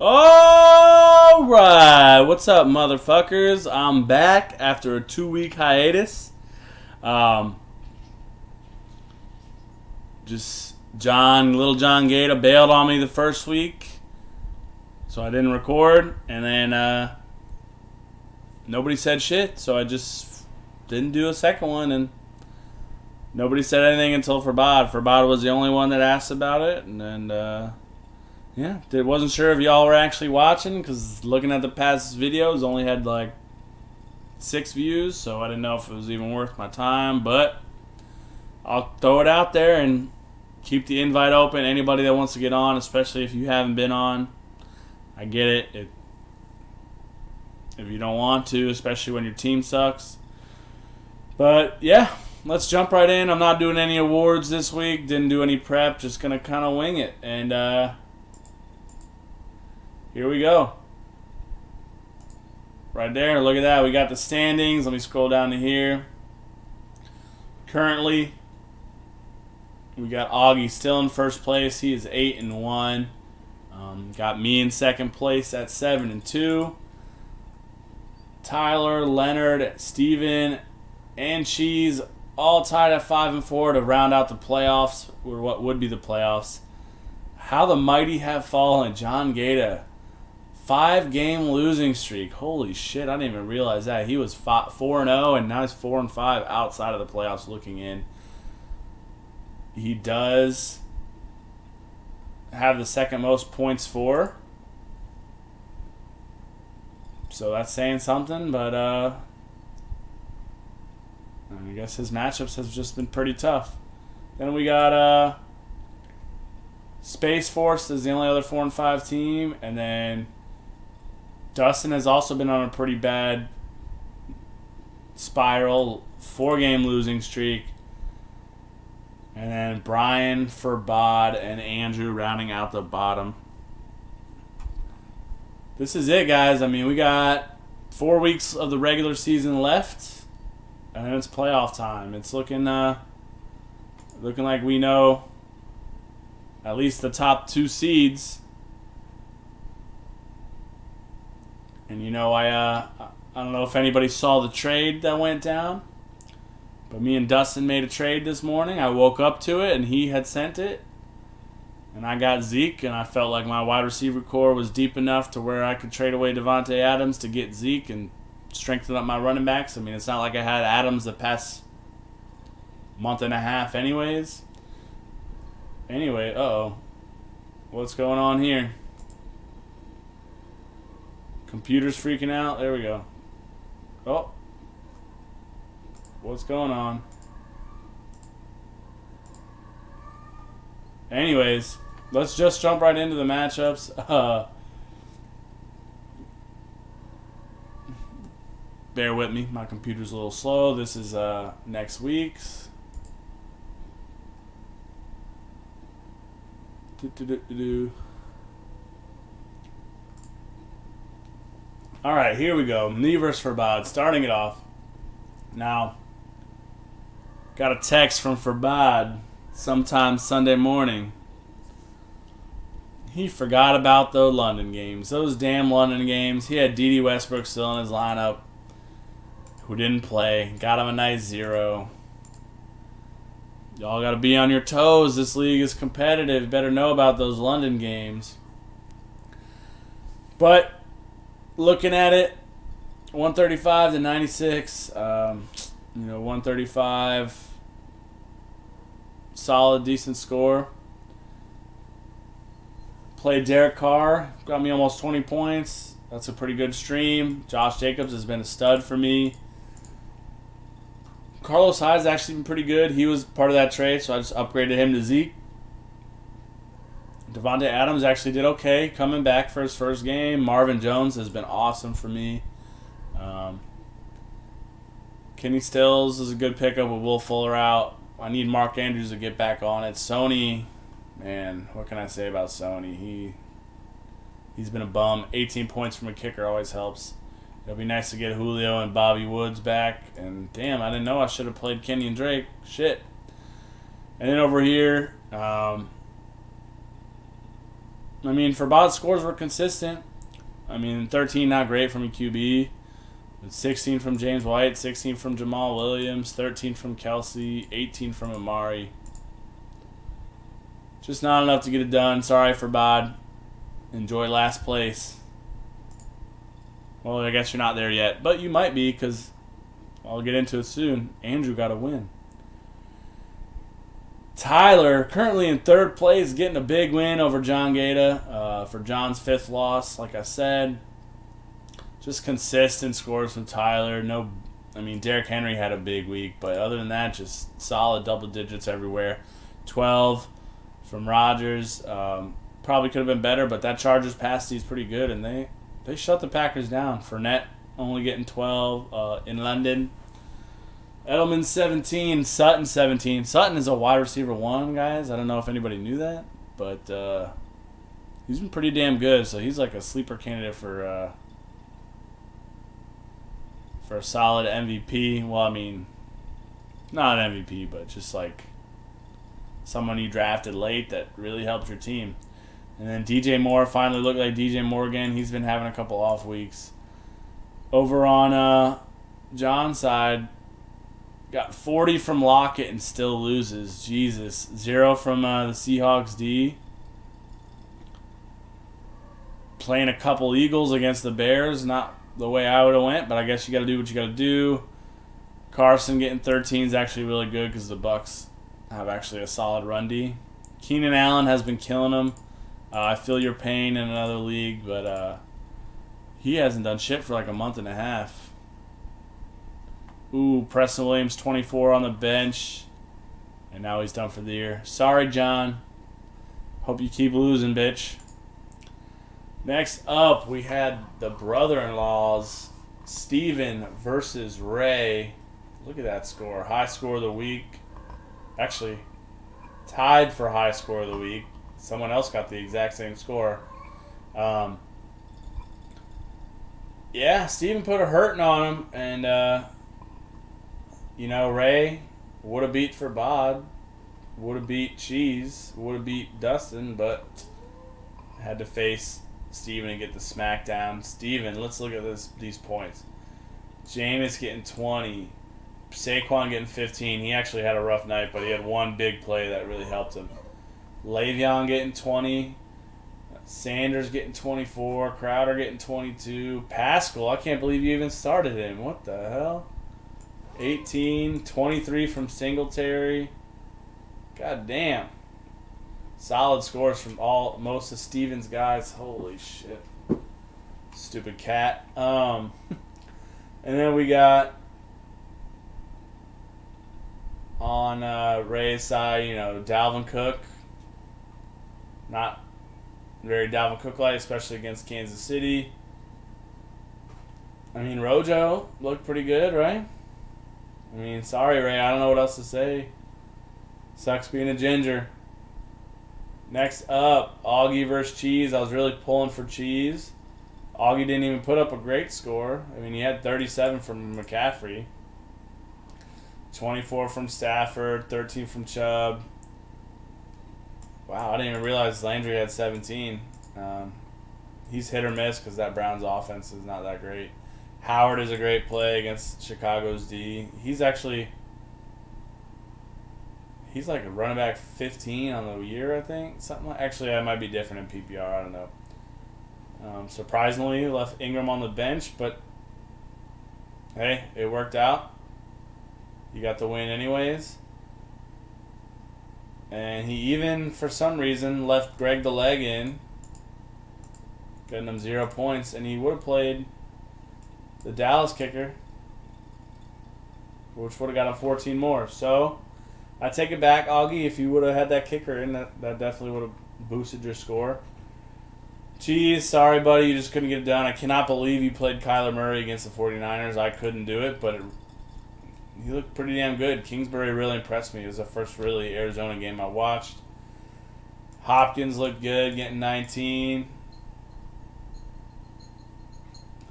Alright, what's up, motherfuckers? I'm back after a 2-week hiatus. Um, just Little John Gator bailed on me the first week, so I didn't record, and then nobody said shit, so I just didn't do a second one, and nobody said anything until Forbad. Forbad was the only one that asked about it, and yeah, wasn't sure if y'all were actually watching because looking at the past videos only had like 6 views, so I didn't know if it was even worth my time. But I'll throw it out there and keep the invite open. Anybody that wants to get on, especially if you haven't been on, I get it. If you don't want to, especially when your team sucks. But yeah, let's jump right in. I'm not doing any awards this week. Didn't do any prep. Just gonna kind of wing it and. Here we go. Right there, look at that. We got the standings. Let me scroll down to here. Currently, we got Augie still in first place. He is 8-1. Got me in second place at 7-2. Tyler, Leonard, Steven, and Cheese all tied at 5-4 to round out the playoffs, or what would be the playoffs. How the mighty have fallen. John Gaeta. 5-game losing streak. Holy shit, I didn't even realize that. He was 4-0, and now he's 4-5 outside of the playoffs looking in. He does have the second most points for. So that's saying something, but I guess his matchups have just been pretty tough. Then we got Space Force is the only other 4-5 team, and then Dustin has also been on a pretty bad spiral, 4-game losing streak. And then Brian, Forbad, and Andrew rounding out the bottom. This is it, guys. I mean, we got 4 weeks of the regular season left, and then it's playoff time. It's looking like we know at least the top 2 seeds. And you know, I don't know if anybody saw the trade that went down, but me and Dustin made a trade this morning. I woke up to it, and he had sent it. And I got Zeke, and I felt like my wide receiver core was deep enough to where I could trade away Devontae Adams to get Zeke and strengthen up my running backs. I mean, it's not like I had Adams the past month and a half anyways. Anyway, uh-oh. What's going on here? Computer's freaking out. There we go. Oh. What's going on? Anyways, let's just jump right into the matchups. Bear with me. My computer's a little slow. This is next week's. All right, here we go. Me versus Forbad, starting it off. Now, got a text from Forbad sometime Sunday morning. He forgot about the London games. Those damn London games. He had D.D. Westbrook still in his lineup, who didn't play. Got him a nice 0. Y'all got to be on your toes. This league is competitive. Better know about those London games. But looking at it, 135 to 96. 135, solid, decent score. Played Derek Carr, got me almost 20 points. That's a pretty good stream. Josh Jacobs has been a stud for me. Carlos Hyde's actually been pretty good. He was part of that trade, so I just upgraded him to Zeke. Devontae Adams actually did okay coming back for his first game. Marvin Jones has been awesome for me. Kenny Stills is a good pickup with Will Fuller out. I need Mark Andrews to get back on it. Sony, man, what can I say about Sony? He's been a bum. 18 points from a kicker always helps. It'll be nice to get Julio and Bobby Woods back. And damn, I didn't know I should have played Kenny and Drake. Shit. And then over here, I mean, for Bod's scores were consistent. I mean, 13 not great from a QB. 16 from James White, 16 from Jamal Williams, 13 from Kelsey, 18 from Amari. Just not enough to get it done. Sorry for Bod. Enjoy last place. Well, I guess you're not there yet, but you might be because I'll get into it soon. Andrew got a win. Tyler, currently in third place, getting a big win over John Gata for John's 5th loss. Like I said, just consistent scores from Tyler. Derrick Henry had a big week, but other than that, just solid double digits everywhere. 12 from Rodgers. Probably could have been better, but that Chargers pass D is pretty good, and they shut the Packers down. Fournette only getting 12 in London. Edelman 17, Sutton 17. Sutton is a wide receiver 1, guys. I don't know if anybody knew that, but he's been pretty damn good. So he's like a sleeper candidate for a solid MVP. Well, I mean, not an MVP, but just like someone you drafted late that really helped your team. And then DJ Moore finally looked like DJ Moore again. He's been having a couple off weeks. Over on John's side, got 40 from Lockett and still loses. Jesus. 0 from the Seahawks D. Playing a couple Eagles against the Bears. Not the way I would have went, but I guess you got to do what you got to do. Carson getting 13 is actually really good because the Bucks have actually a solid run D. Keenan Allen has been killing them. I feel your pain in another league, but he hasn't done shit for like a month and a half. Ooh, Preston Williams 24 on the bench. And now he's done for the year. Sorry, John. Hope you keep losing, bitch. Next up, we had the brother-in-laws, Steven versus Ray. Look at that score. High score of the week. Actually, tied for high score of the week. Someone else got the exact same score. Yeah, Steven put a hurting on him. And, Ray would have beat for Bod. Would have beat Cheese. Would have beat Dustin. But had to face Steven and get the smackdown. Steven, let's look at these points. Jameis getting 20. Saquon getting 15. He actually had a rough night, but he had one big play that really helped him. Le'Veon getting 20. Sanders getting 24. Crowder getting 22. Pascal, I can't believe you even started him. What the hell? 18. 23 from Singletary. God damn. Solid scores from most of Steven's guys. Holy shit. Stupid cat. And then we got on Ray's side, Dalvin Cook. Not very Dalvin Cook-like, especially against Kansas City. I mean, Rojo looked pretty good, right? I mean, sorry, Ray. I don't know what else to say. Sucks being a ginger. Next up, Augie versus Cheese. I was really pulling for Cheese. Augie didn't even put up a great score. I mean, he had 37 from McCaffrey. 24 from Stafford. 13 from Chubb. Wow, I didn't even realize Landry had 17. He's hit or miss because that Browns offense is not that great. Howard is a great play against Chicago's D. He's like a running back 15 on the year, I think. Actually, that might be different in PPR. I don't know. Surprisingly, left Ingram on the bench, but hey, it worked out. You got the win anyways. And he even, for some reason, left Greg the Leg in, getting him 0 points, and he would have played the Dallas kicker, which would have got him 14 more. So, I take it back, Augie. If you would have had that kicker in, that definitely would have boosted your score. Cheese, sorry, buddy. You just couldn't get it done. I cannot believe you played Kyler Murray against the 49ers. I couldn't do it, but he looked pretty damn good. Kingsbury really impressed me. It was the first really Arizona game I watched. Hopkins looked good, getting 19.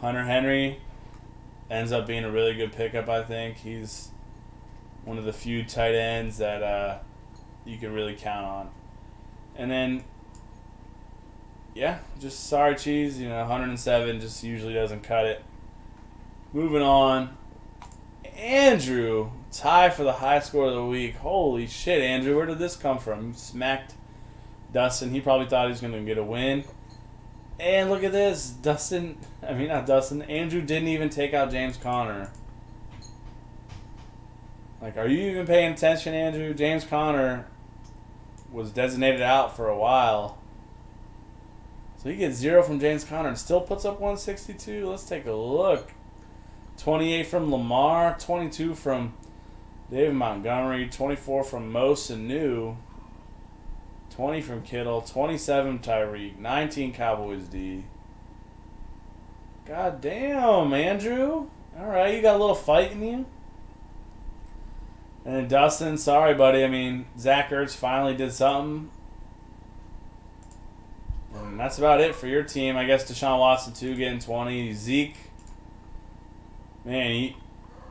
Hunter Henry ends up being a really good pickup, I think. He's one of the few tight ends that you can really count on. And then yeah, just sorry, Cheese. 107 just usually doesn't cut it. Moving on. Andrew, tie for the high score of the week. Holy shit, Andrew, where did this come from? You smacked Dustin. He probably thought he was going to get a win. And look at this. Andrew didn't even take out James Conner. Like, are you even paying attention, Andrew? James Conner was designated out for a while. So he gets 0 from James Conner and still puts up 162. Let's take a look. 28 from Lamar, 22 from David Montgomery, 24 from Mo Sanu, 20 from Kittle, 27 Tyreek, 19 Cowboys D. God damn, Andrew. All right, you got a little fight in you. And then Dustin, sorry, buddy. Zach Ertz finally did something. And that's about it for your team. I guess Deshaun Watson, too, getting 20. Zeke, man,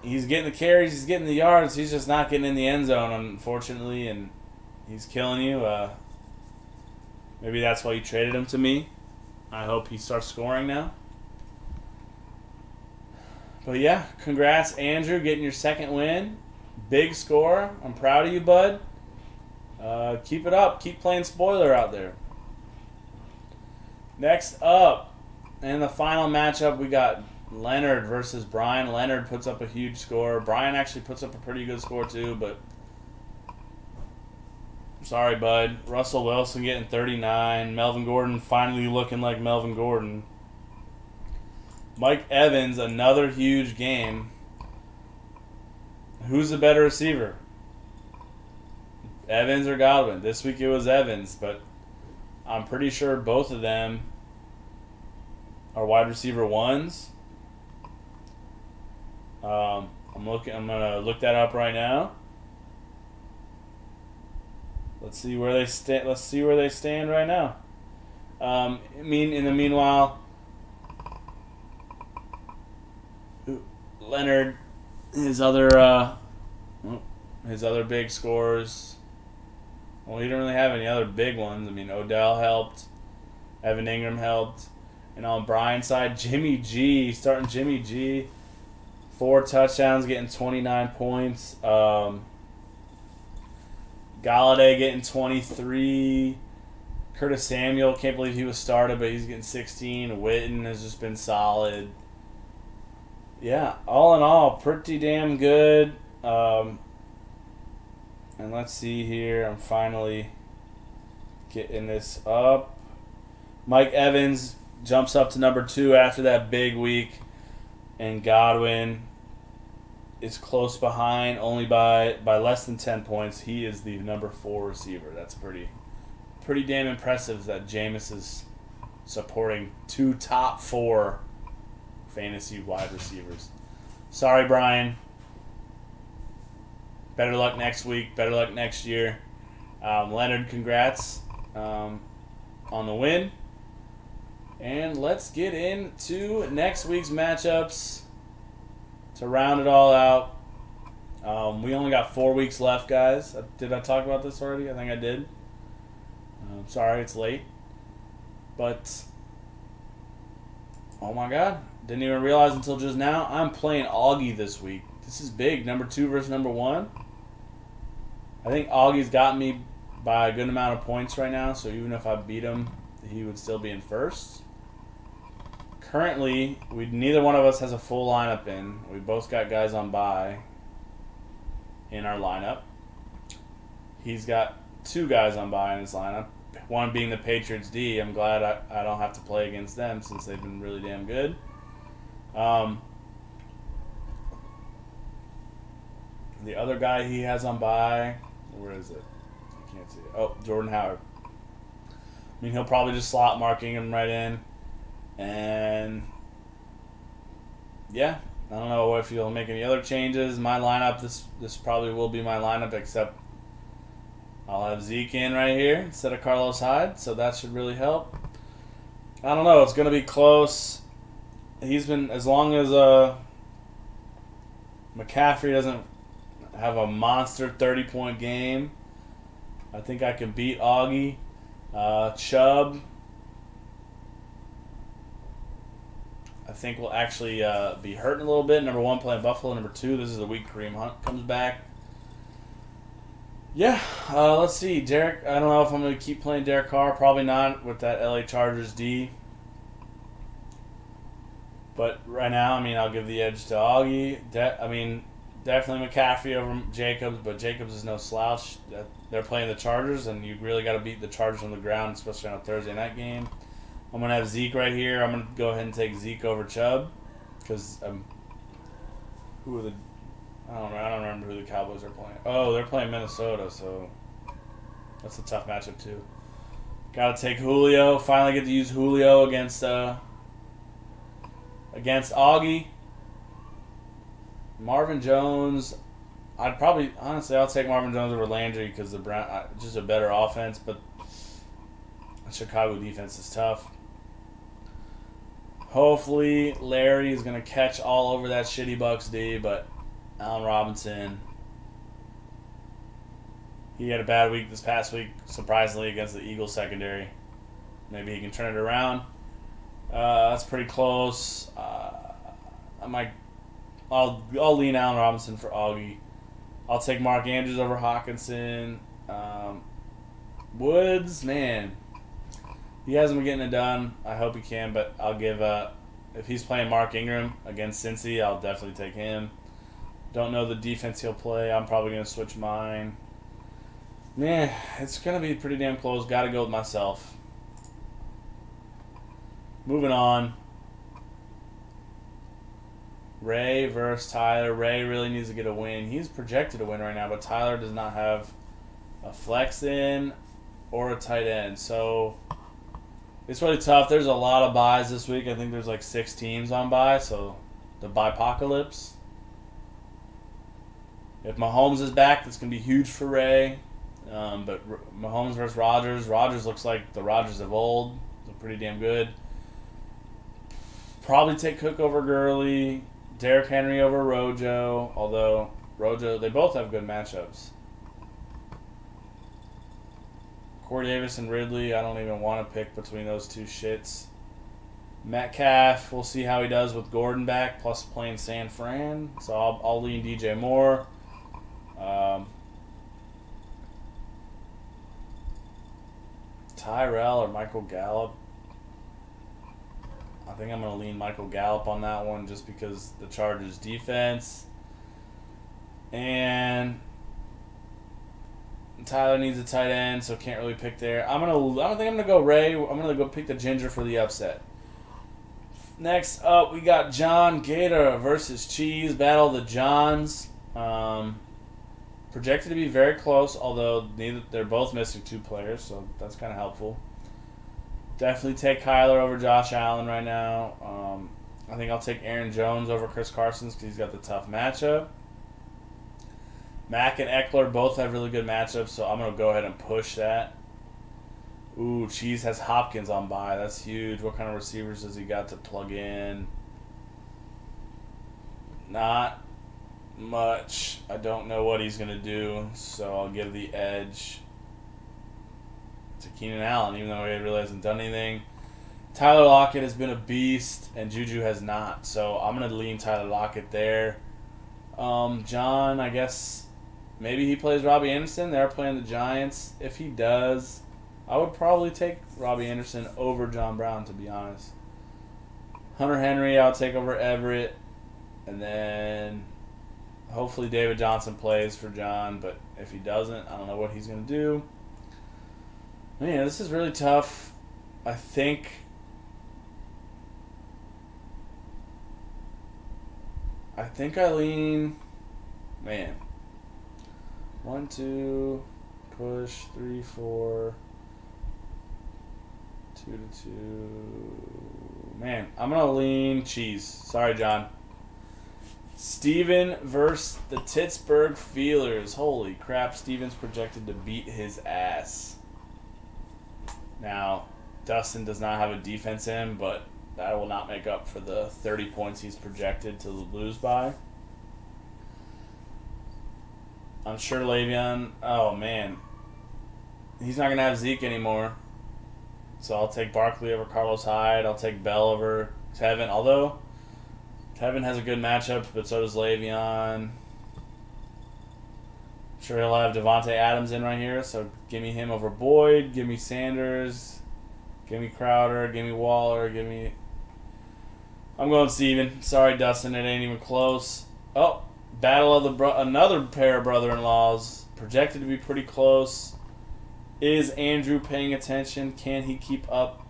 he's getting the carries, he's getting the yards. He's just not getting in the end zone, unfortunately, and he's killing you. Maybe that's why you traded him to me. I hope he starts scoring now. But, yeah, congrats, Andrew, getting your second win. Big score. I'm proud of you, bud. Keep it up. Keep playing spoiler out there. Next up, in the final matchup, we got Leonard versus Brian. Leonard puts up a huge score. Brian actually puts up a pretty good score too, but sorry, bud. Russell Wilson getting 39. Melvin Gordon finally looking like Melvin Gordon. Mike Evans, another huge game. Who's the better receiver? Evans or Godwin? This week it was Evans, but I'm pretty sure both of them are wide receiver ones. I'm gonna look that up right now. Let's see where they stand right now. In the meanwhile, Leonard, his other big scores. Well, he didn't really have any other big ones. Odell helped. Evan Ingram helped. And on Brian's side, Jimmy G. Starting Jimmy G. 4 touchdowns, getting 29 points. Galladay getting 23. Curtis Samuel, can't believe he was started, but he's getting 16. Witten has just been solid. Yeah, all in all, pretty damn good. And let's see here. I'm finally getting this up. Mike Evans jumps up to number 2 after that big week. And Godwin is close behind, only by less than 10 points. He is the number 4 receiver. That's pretty damn impressive that Jameis is supporting 2 top 4 fantasy wide receivers. Sorry, Brian. Better luck next week. Better luck next year. Leonard, congrats on the win. And let's get into next week's matchups to round it all out. We only got 4 weeks left, guys. Did I talk about this already? I think I did. Sorry, it's late. But, oh my God. Didn't even realize until just now. I'm playing Augie this week. This is big. Number 2 versus number 1. I think Augie's got me by a good amount of points right now, so even if I beat him, he would still be in first. Currently, neither one of us has a full lineup in. We both got guys on bye in our lineup. He's got 2 guys on bye in his lineup. One being the Patriots D. I'm glad I don't have to play against them since they've been really damn good. The other guy he has on bye, where is it? I can't see it. Oh, Jordan Howard. He'll probably just slot marking him right in. And, yeah, I don't know if he'll make any other changes. My lineup, this probably will be my lineup, except I'll have Zeke in right here instead of Carlos Hyde, so that should really help. I don't know. It's going to be close. He's been, as long as McCaffrey doesn't have a monster 30-point game, I think I can beat Augie. Chubb think will actually be hurting a little bit. Number 1 playing Buffalo. Number 2, this is the week Kareem Hunt comes back. Yeah, let's see. Derek, I don't know if I'm going to keep playing Derek Carr. Probably not with that LA Chargers D. But right now, I mean, I'll give the edge to Augie. Definitely McCaffrey over Jacobs, but Jacobs is no slouch. They're playing the Chargers, and you really got to beat the Chargers on the ground, especially on a Thursday night game. I'm going to have Zeke right here. I'm going to go ahead and take Zeke over Chubb because who are the... I don't remember who the Cowboys are playing. Oh, they're playing Minnesota, so that's a tough matchup too. Got to take Julio. Finally get to use Julio against Augie. Marvin Jones. I'll take Marvin Jones over Landry because the Brown just a better offense, but the Chicago defense is tough. Hopefully Larry is going to catch all over that shitty Bucks D, but Allen Robinson, he had a bad week this past week, surprisingly, against the Eagles secondary. Maybe he can turn it around. That's pretty close. I'll lean Allen Robinson for Augie. I'll take Mark Andrews over Hawkinson. Woods, man, he hasn't been getting it done. I hope he can, but I'll give if he's playing Mark Ingram against Cincy, I'll definitely take him. Don't know the defense he'll play. I'm probably going to switch mine. Man, it's going to be pretty damn close. Got to go with myself. Moving on. Ray versus Tyler. Ray really needs to get a win. He's projected to win right now, but Tyler does not have a flex in or a tight end. So it's really tough. There's a lot of buys this week. I think there's like 6 teams on buy, so the buy-pocalypse. If Mahomes is back, that's going to be huge for Ray. But Mahomes versus Rodgers. Rodgers looks like the Rodgers of old. They're pretty damn good. Probably take Cook over Gurley. Derrick Henry over Rojo. Although, Rojo, they both have good matchups. Corey Davis and Ridley, I don't even want to pick between those two shits. Metcalf, we'll see how he does with Gordon back, plus playing San Fran. So I'll lean DJ Moore. Tyrell or Michael Gallup. I think I'm going to lean Michael Gallup on that one just because the Chargers defense. And Tyler needs a tight end, so can't really pick there. I don't think I'm going to go Ray. I'm going to go pick the Ginger for the upset. Next up, we got John Gator versus Cheese. Battle of the Johns. Projected to be very close, although they're both missing 2 players, so that's kind of helpful. Definitely take Kyler over Josh Allen right now. I think I'll take Aaron Jones over Chris Carson because he's got the tough matchup. Mack and Eckler both have really good matchups, so I'm going to go ahead and push that. Ooh, Cheese has Hopkins on bye. That's huge. What kind of receivers has he got to plug in? Not much. I don't know what he's going to do, so I'll give the edge to Keenan Allen, even though he really hasn't done anything. Tyler Lockett has been a beast, and Juju has not, so I'm going to lean Tyler Lockett there. John, I guess maybe he plays Robbie Anderson. They're playing the Giants. If he does, I would probably take Robbie Anderson over John Brown, to be honest. Hunter Henry, I'll take over Everett. And then hopefully David Johnson plays for John. But if he doesn't, I don't know what he's going to do. Man, this is really tough. I think I lean... Man. 1, 2, push, 3, 4... 2 to 2. Man, I'm going to lean Cheese. Sorry, John. Steven versus the Pittsburgh Steelers. Holy crap, Steven's projected to beat his ass. Now, Dustin does not have a defense in, but that will not make up for the 30 points he's projected to lose by. I'm sure Le'Veon... Oh, man. He's not going to have Zeke anymore. So I'll take Barkley over Carlos Hyde. I'll take Bell over Tevin. Although, Kevin has a good matchup, but so does Le'Veon. Sure, he'll have Devontae Adams in right here, so give me him over Boyd. Give me Sanders. Give me Crowder. Give me Waller. Give me... I'm going Steven. Sorry, Dustin, it ain't even close. Oh, battle of the another pair of brother-in-laws. Projected to be pretty close. Is Andrew paying attention? Can he keep up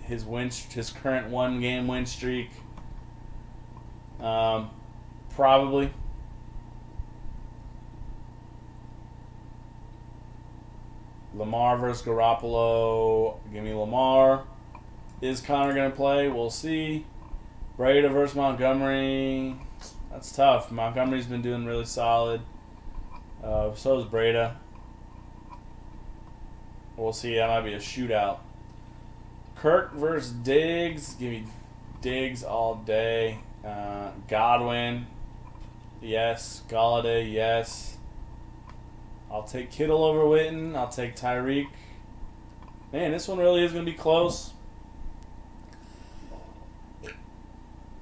his current one-game win streak? Probably. Lamar versus Garoppolo. Give me Lamar. Is Connor going to play? We'll see. Breda versus Montgomery. That's tough. Montgomery's been doing really solid. So is Breda. We'll see. That might be a shootout. Kirk versus Diggs. Give me Diggs all day. Godwin. Yes. Galladay. Yes. I'll take Kittle over Witten. I'll take Tyreek. Man, this one really is going to be close.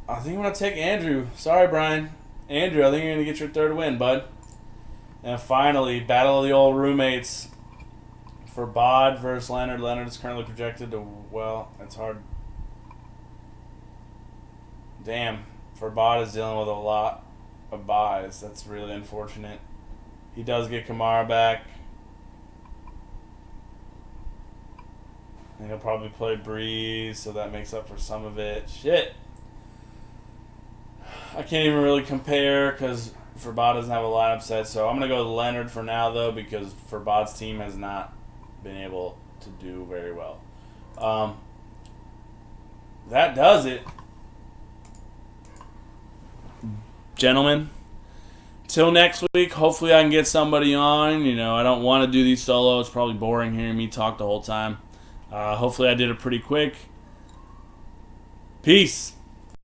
I think I'm going to take Andrew. Sorry, Brian. Andrew, I think you're going to get your third win, bud. And finally, battle of the old roommates. For Bod versus Leonard. Leonard is currently projected to, well, it's hard. Damn. For Bod is dealing with a lot of buys. That's really unfortunate. He does get Kamara back. And he'll probably play Breeze, so that makes up for some of it. Shit. I can't even really compare because Furbad doesn't have a lineup set. So I'm going to go with Leonard for now, though, because Furbad's team has not been able to do very well. That does it. Gentlemen. Till next week, hopefully I can get somebody on. You know, I don't want to do these solo. It's probably boring hearing me talk the whole time. Hopefully I did it pretty quick. Peace.